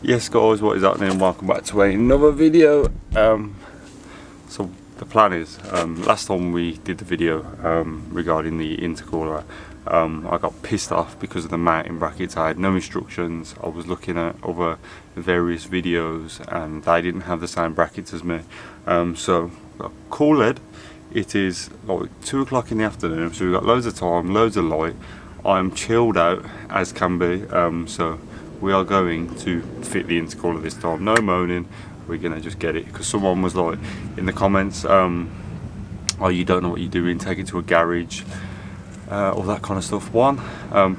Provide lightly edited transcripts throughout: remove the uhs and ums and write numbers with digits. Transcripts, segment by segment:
Yes guys, what is happening? Welcome back to another video. So the plan is, last time we did the video regarding the intercooler, I got pissed off because of the mounting brackets. I had no instructions. I was looking at other various videos and they didn't have the same brackets as me. So cool led. It is like 2 o'clock in the afternoon, so we've got loads of time, loads of light. I'm chilled out as can be, so we are going to fit the intercooler this time. No moaning, we're gonna just get it, because someone was like in the comments, oh, you don't know what you're doing, take it to a garage, all that kind of stuff.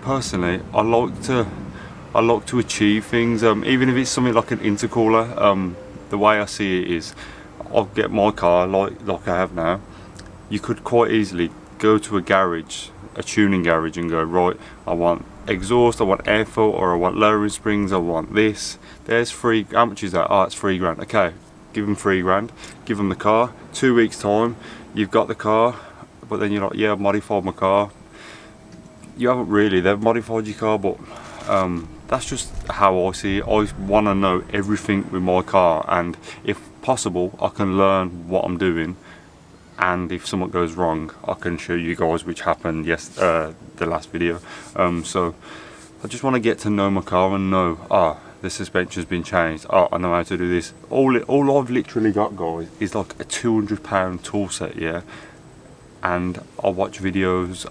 Personally, I like to achieve things, even if it's something like an intercooler. The way I see it is, I'll get my car like I have now. You could quite easily go to a garage, a tuning garage, and go, right, I want exhaust, I want airflow, or I want lowering springs, I want this. There's free. How much is that? Oh, it's £3 grand. Okay, give them £3 grand, give them the car. 2 weeks time, you've got the car, but then you're like, yeah, I've modified my car. You haven't really. They've modified your car, but that's just how I see it. I want to know everything with my car, and if possible, I can learn what I'm doing. And if something goes wrong, I can show you guys, which happened the last video. So I just want to get to know my car and know, the suspension's been changed, I know how to do this. All I've literally got, guys, is like a £200 tool set, yeah. And I watch videos,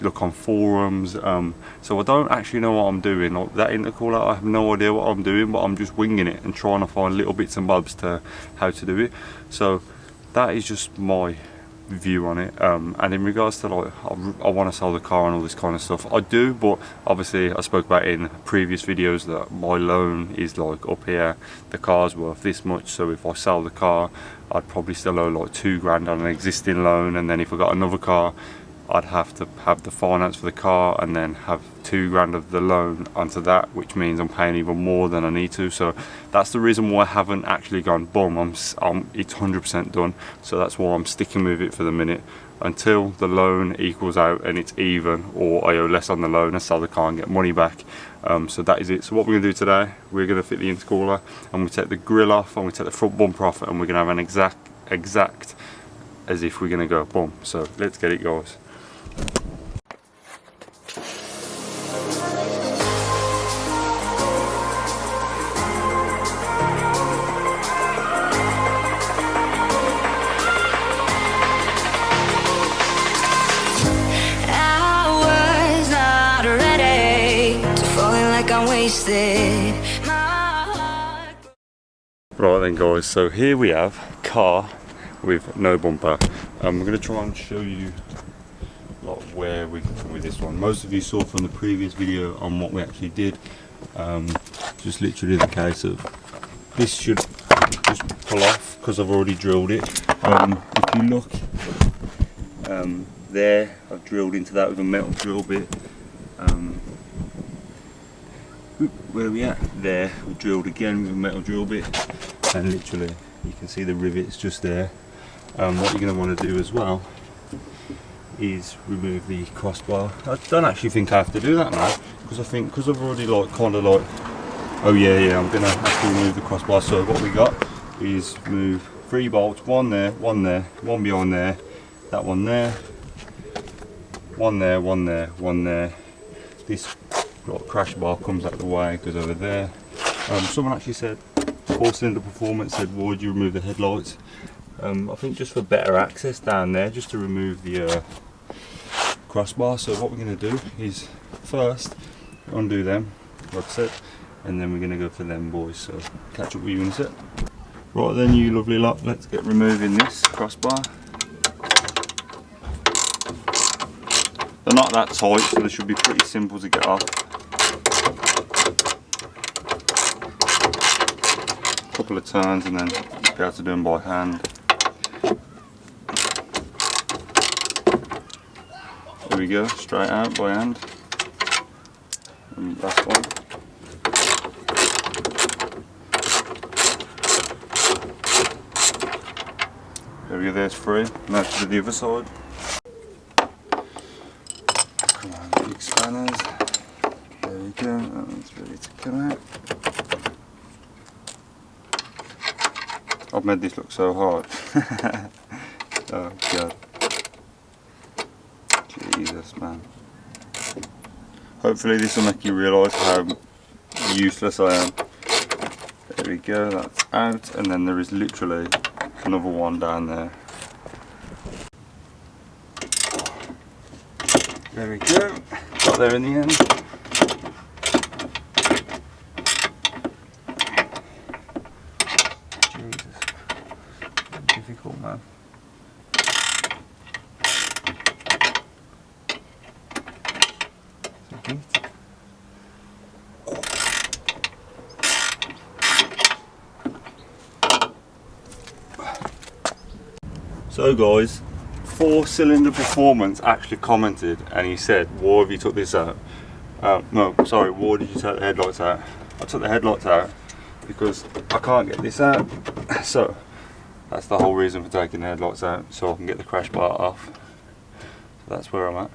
look on forums, so I don't actually know what I'm doing. Like that intercooler, I have no idea what I'm doing, but I'm just winging it and trying to find little bits and bobs to how to do it. So that is just my view on it. And in regards to like, I want to sell the car and all this kind of stuff, I do, but obviously I spoke about in previous videos that my loan is like up here, the car's worth this much, so if I sell the car, I'd probably still owe like £2 grand on an existing loan, and then if I got another car, I'd have to have the finance for the car and then have £2 grand of the loan onto that, which means I'm paying even more than I need to. So that's the reason why I haven't actually gone boom, it's 100% done. So that's why I'm sticking with it for the minute until the loan equals out and it's even, or I owe less on the loan and sell the car and get money back. So that is it. So what we're going to do today, we're going to fit the intercooler, and we take the grill off, and we take the front bumper off, and we're going to have an exact as if we're going to go boom. So let's get it, guys. Right then, guys, so here we have car with no bumper. We're going to try and show you like where we come with this one. Most of you saw from the previous video on what we actually did. Just literally the case of this should just pull off because I've already drilled it. If you look there, I've drilled into that with a metal drill bit. Where are we at? There, we drilled again with a metal drill bit, and literally you can see the rivets just there. What you're going to want to do as well is remove the crossbar. I don't actually think I have to do that now, because I think because I've already like kind of like, oh yeah, I'm going to have to remove the crossbar. So what we got is move 3 bolts, one there, one behind there, that one there, one there, one there, one there. This crash bar comes out of the way, goes over there. Someone actually said, 4-cylinder performance said, why would you remove the headlights? I think just for better access down there, just to remove the crossbar. So what we're going to do is first undo them, like I said, and then we're going to go for them boys. So catch up with you in a sec. Right then, you lovely lot, let's get removing this crossbar. They're not that tight, so they should be pretty simple to get off. Couple of turns and then you'll be able to do them by hand. There we go, straight out by hand. And last one. There we go, there's 3. Now to the other side. Come on, big spanners. There we go, that one's ready to come out. I've made this look so hard. Oh god. Jesus, man. Hopefully this will make you realise how useless I am. There we go, that's out, and then there is literally another one down there. There we go, got there in the end. Jesus, difficult, man. So guys, 4-cylinder performance actually commented and he said, why have you took this out? No, sorry, why did you take the headlights out? I took the headlights out because I can't get this out. So that's the whole reason for taking the headlights out, so I can get the crash bar off. So that's where I'm at.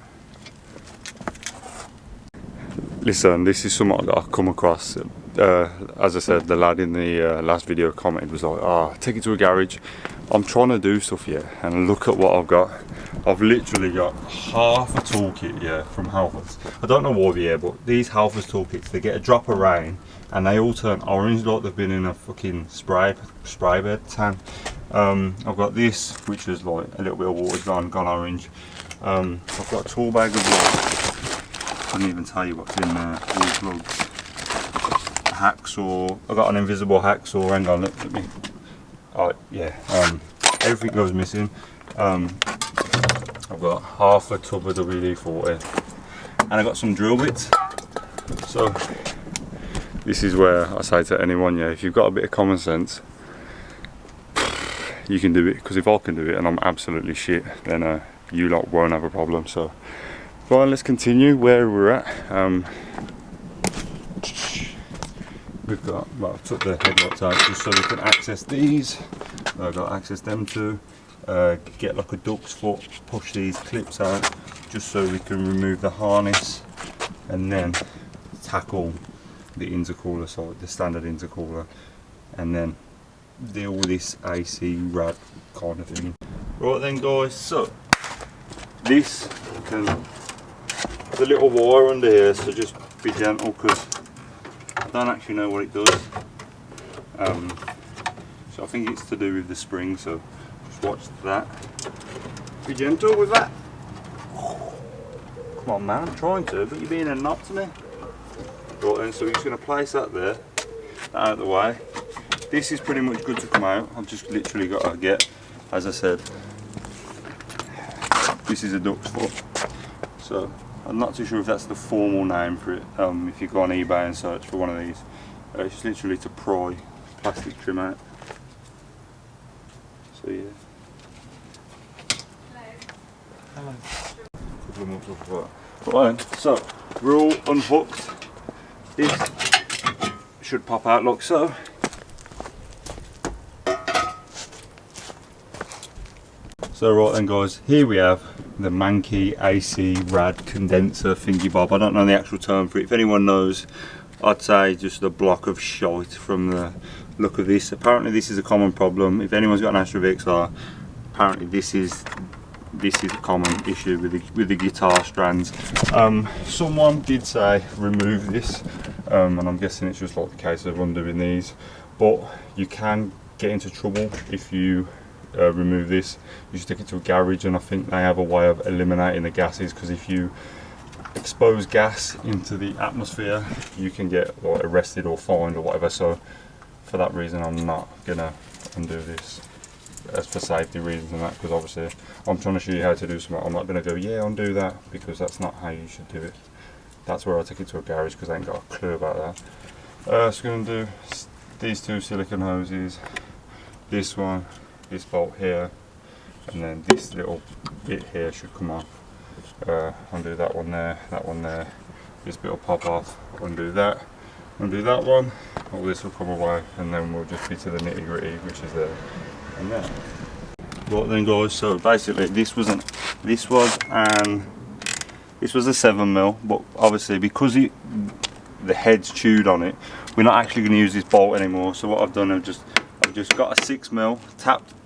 Listen, this is something that I've come across. As I said, the lad in the last video commented was like, oh, take it to a garage. I'm trying to do stuff here, and look at what I've got. I've literally got half a toolkit here from Halfords. I don't know why they're here, but these Halfords toolkits, they get a drop of rain and they all turn orange like they've been in a fucking spray bed tan. I've got this, which is like a little bit of water's gone orange. I've got a tool bag of like, I couldn't even tell you what's in there. All plugs, a hacksaw. I've got an invisible hacksaw. Hang on, look at me. Oh yeah, everything goes missing. I've got half a tub of WD-40 and I got some drill bits. So this is where I say to anyone, yeah, if you've got a bit of common sense, you can do it, because if I can do it and I'm absolutely shit, then you lot won't have a problem. So right, let's continue where we're at. We've got, well, I've took the headlights out just so we can access these. I've got to access them too. Get like a duck's foot, push these clips out just so we can remove the harness and then tackle the intercooler, so the standard intercooler, and then deal with this AC rad kind of thing. Right then guys, so this can, there's a little wire under here, so just be gentle because I don't actually know what it does. So I think it's to do with the spring, so just watch that. Be gentle with that. Come on man, I'm trying to, but you're being a knob to me. Right then, so we're just going to place that there, out of the way. This is pretty much good to come out. I've just literally got to get, as I said, this is a duck's foot. So I'm not too sure if that's the formal name for it. If you go on eBay and search for one of these, it's just literally to pry plastic trim out. So yeah. Hello. Couple of months off of that. Right then, so we're all unhooked. This should pop out like so. So right then guys, here we have the Manky AC rad condenser thingy bob. I don't know the actual term for it. If anyone knows, I'd say just a block of shite from the look of this. Apparently this is a common problem. If anyone's got an Astra VXR, apparently this is a common issue with the guitar strands. Someone did say remove this, and I'm guessing it's just like the case of undoing these, but you can get into trouble if you remove this. You stick it to a garage, and I think they have a way of eliminating the gases, because if you expose gas into the atmosphere you can get like arrested or fined or whatever. So for that reason I'm not gonna undo this, as for safety reasons and that, because obviously I'm trying to show you how to do something. I'm not gonna go, yeah, undo that, because that's not how you should do it. That's where I take it to a garage, because I ain't got a clue about that. So I'm gonna do these two silicone hoses, this one, this bolt here, and then this little bit here should come off. Undo that one there, this bit will pop off, undo that one, all this will come away, and then we'll just be to the nitty gritty, which is there and there. Right then guys, so basically this was a 7mm, but obviously because the head's chewed on it, we're not actually going to use this bolt anymore. So what I've done, I've just just got a 6mm,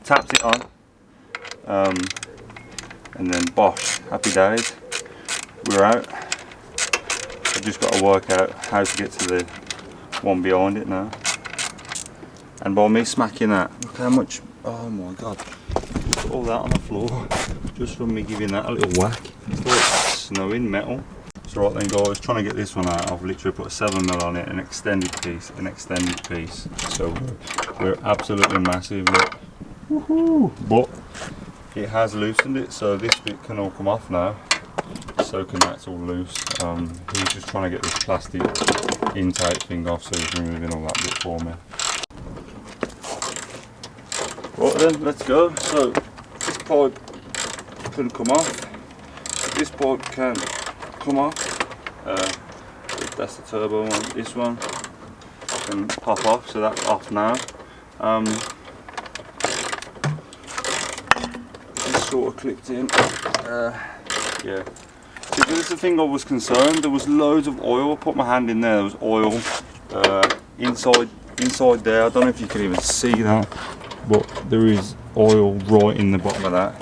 tapped it on, and then bosh, happy days, we're out. I've just got to work out how to get to the one behind it now. And by me smacking that, look how much, oh my god, put all that on the floor, just from me giving that a little whack. It's like snowing metal. So right then guys, trying to get this one out, I've literally put a 7mm on it, an extended piece. So we're absolutely massive, look. Woohoo! But it has loosened it, so this bit can all come off now. So can that's all loose. He's just trying to get this plastic intake thing off, so he's removing all that bit for me. Right then, let's go. So this pipe can come off. This pipe can come off. That's the turbo one. This one can pop off, so that's off now. This sort of clipped in. Yeah. See, this is the thing I was concerned. There was loads of oil. I put my hand in there. There was oil inside there. I don't know if you can even see that, but there is oil right in the bottom of that,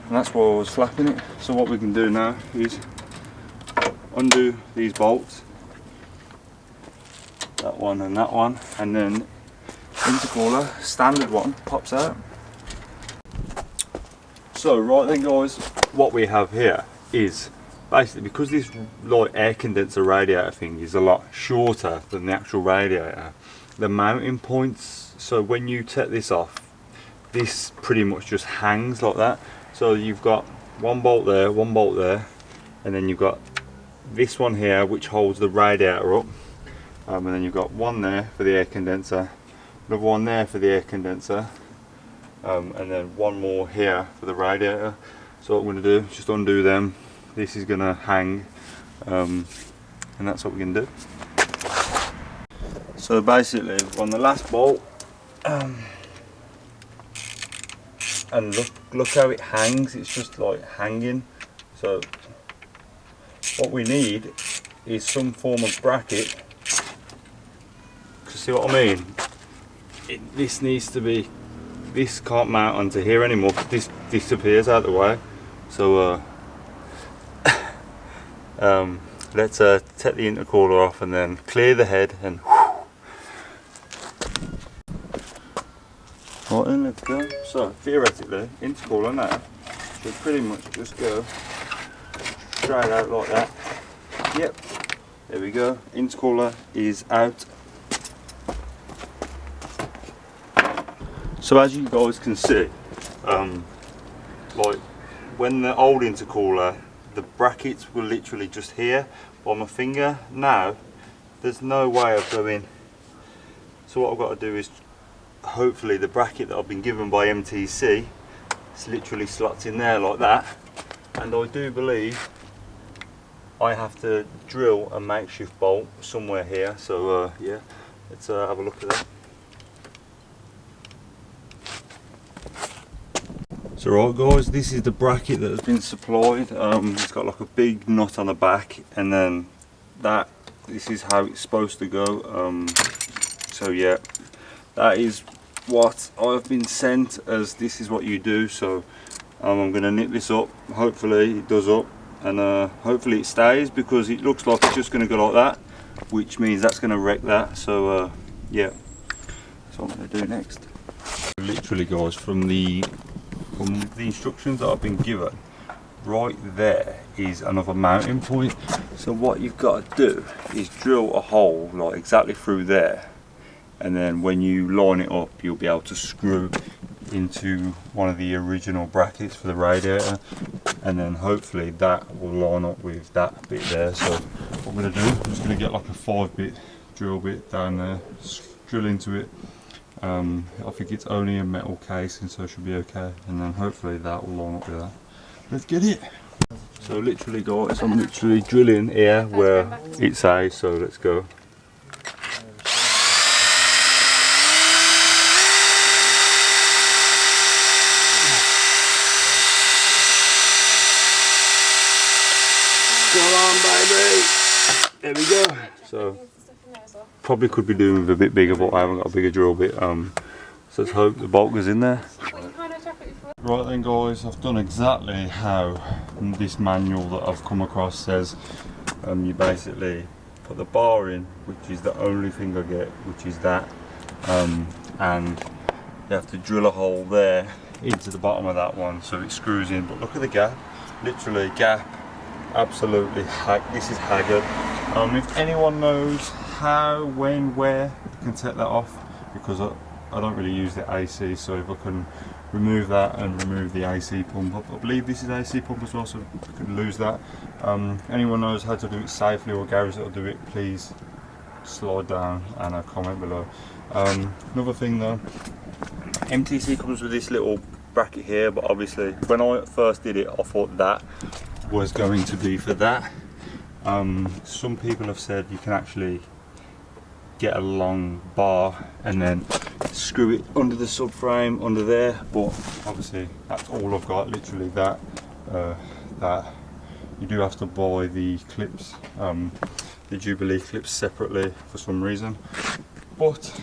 and that's why I was flapping it. So what we can do now is undo these bolts, that one and that one, and then intercooler, standard one, pops out. So right then guys, what we have here is basically, because this like air condenser radiator thing is a lot shorter than the actual radiator, the mounting points, so when you take this off, this pretty much just hangs like that. So you've got one bolt there, and then you've got this one here which holds the radiator up, and then you've got one there for the air condenser, another one there for the air condenser, and then one more here for the radiator. So what I'm going to do is just undo them. This is going to hang, and that's what we're going to do. So basically on the last bolt, and look how it hangs, it's just like hanging. So what we need is some form of bracket. See what I mean? This needs to be, this can't mount onto here anymore, this disappears out of the way. So let's take the intercooler off and then clear the head and right then, let's go. So theoretically, intercooler now should pretty much just go straight out like that. Yep, there we go, intercooler is out. So as you guys can see, like when the old intercooler, the brackets were literally just here on my finger. Now there's no way of going, so what I've got to do is, hopefully the bracket that I've been given by MTC, it's literally slots in there like that, and I do believe I have to drill a makeshift bolt somewhere here. So yeah, let's have a look at that. So right guys, this is the bracket that has been supplied. It's got like a big nut on the back, and then this is how it's supposed to go. So yeah, that is what I've been sent as this is what you do. So I'm going to nip this up, hopefully it does up, and hopefully it stays, because it looks like it's just going to go like that, which means that's going to wreck that. So yeah, that's what I'm going to do next. Literally guys, from the instructions that I've been given, right there is another mounting point. So what you've got to do is drill a hole like exactly through there, and then when you line it up you'll be able to screw into one of the original brackets for the radiator, and then hopefully that will line up with that bit there. So what I'm going to do, I'm just going to get like a 5-bit drill bit down there, drill into it. I think it's only a metal casing, so it should be okay, and then hopefully that will line up with that. Let's get it. So literally guys, I'm literally drilling here where it says, so let's go. Come on baby! There we go. So probably could be doing with a bit bigger, but I haven't got a bigger drill bit. So let's hope the bolt goes in there. Right then guys, I've done exactly how this manual that I've come across says. You basically put the bar in, which is the only thing I get, which is that, and you have to drill a hole there into the bottom of that one so it screws in. But look at the gap, literally gap, absolutely this is haggard. If anyone knows how, when, where you can take that off, because I don't really use the AC, so if I can remove that and remove the AC pump, I believe this is AC pump as well, so I could lose that. Anyone knows how to do it safely, or garage that will do it, please slide down and comment below. Another thing though, MTC comes with this little bracket here, but obviously when I first did it I thought that was going to be for that. Some people have said you can actually get a long bar and then screw it under the subframe under there, but obviously that's all I've got, literally that. You do have to buy the clips, the Jubilee clips separately for some reason, but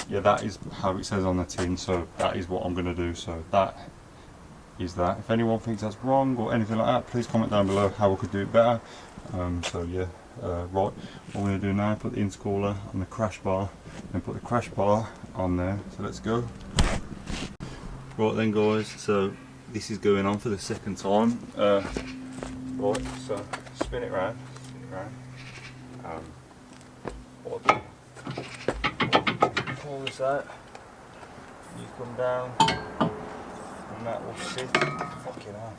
yeah, that is how it says on the tin, so that is what I'm going to do. So that is that. If anyone thinks that's wrong or anything like that, please comment down below how I could do it better. So yeah, right, what I'm going to do now, put the intercooler on the crash bar and put the crash bar on there. So let's go. Right then guys, so this is going on for the second time. Right, so spin it round, pull this out, you come down and that will sit, fucking hell,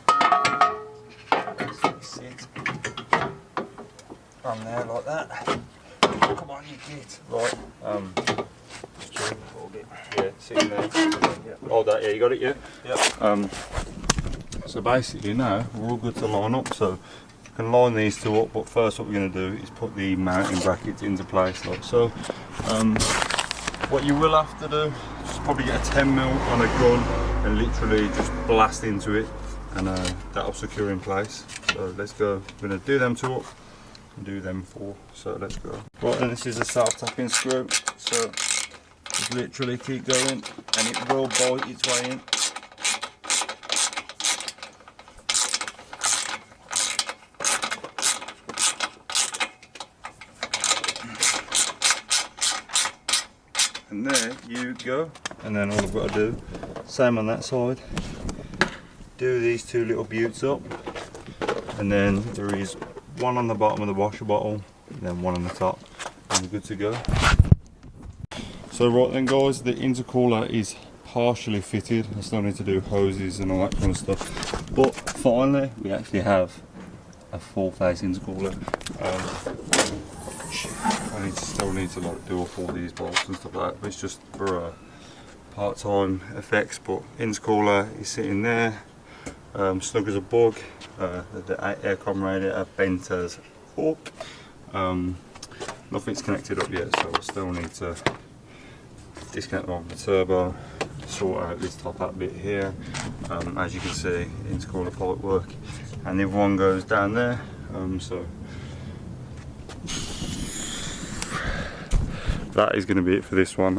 sit on there like that. Come on, you git. Right, yeah, sitting there. Yeah. Hold that, yeah, you got it, yeah? Yep. So basically now we're all good to line up, so you can line these two up, but first what we're going to do is put the mounting brackets into place like so. What you will have to do is probably get a 10mm on a gun and literally just blast into it, and that'll secure in place. So let's go, we're going to do them two up and do them four, so let's go. Right, and this is a self-tapping screw, so just literally keep going and it will bite its way in. And there you go. And then all I've got to do, same on that side, do these two little buttes up, and then there is one on the bottom of the washer bottle and then one on the top, and we're good to go. So right then guys, the intercooler is partially fitted. I still need to do hoses and all that kind of stuff, but finally we actually have a full face intercooler. I still need to like do off all these bolts and stuff like that, but it's just for part-time effects. But intercooler is sitting there, snug as a bug. The aircon radiator bent as up. Nothing's connected up yet, so I still need to disconnect the turbo, sort out this top hat bit here. As you can see, intercooler pipe work, and the other one goes down there. So that is going to be it for this one.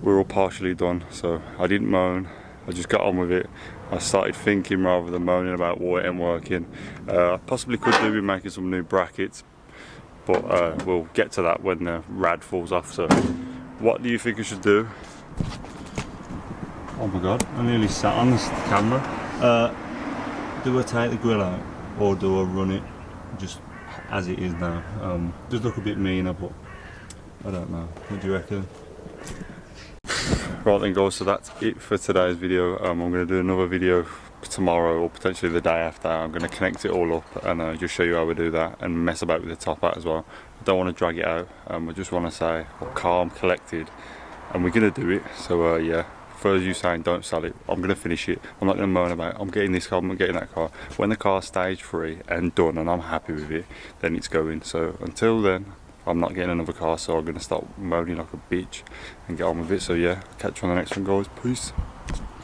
We're all partially done, so I didn't moan, I just got on with it. I started thinking rather than moaning about why it ain't working. I possibly could do with making some new brackets, but we'll get to that when the rad falls off. So what do you think I should do? Oh my god, I nearly sat on this camera. Do I take the grill out or do I run it just as it is now? Does look a bit meaner, but I don't know. What do you reckon? Right then guys, so that's it for today's video. I'm going to do another video tomorrow or potentially the day after. I'm going to connect it all up and just show you how we do that and mess about with the top hat as well. I don't want to drag it out. I just want to say we're calm, collected, and we're going to do it. So yeah, for you saying don't sell it, I'm going to finish it. I'm not going to moan about it. I'm getting this car, I'm getting that car. When the car's stage 3 and done and I'm happy with it, then it's going. So until then, I'm not getting another car, so I'm going to stop moaning like a bitch and get on with it. So yeah, catch you on the next one guys, peace.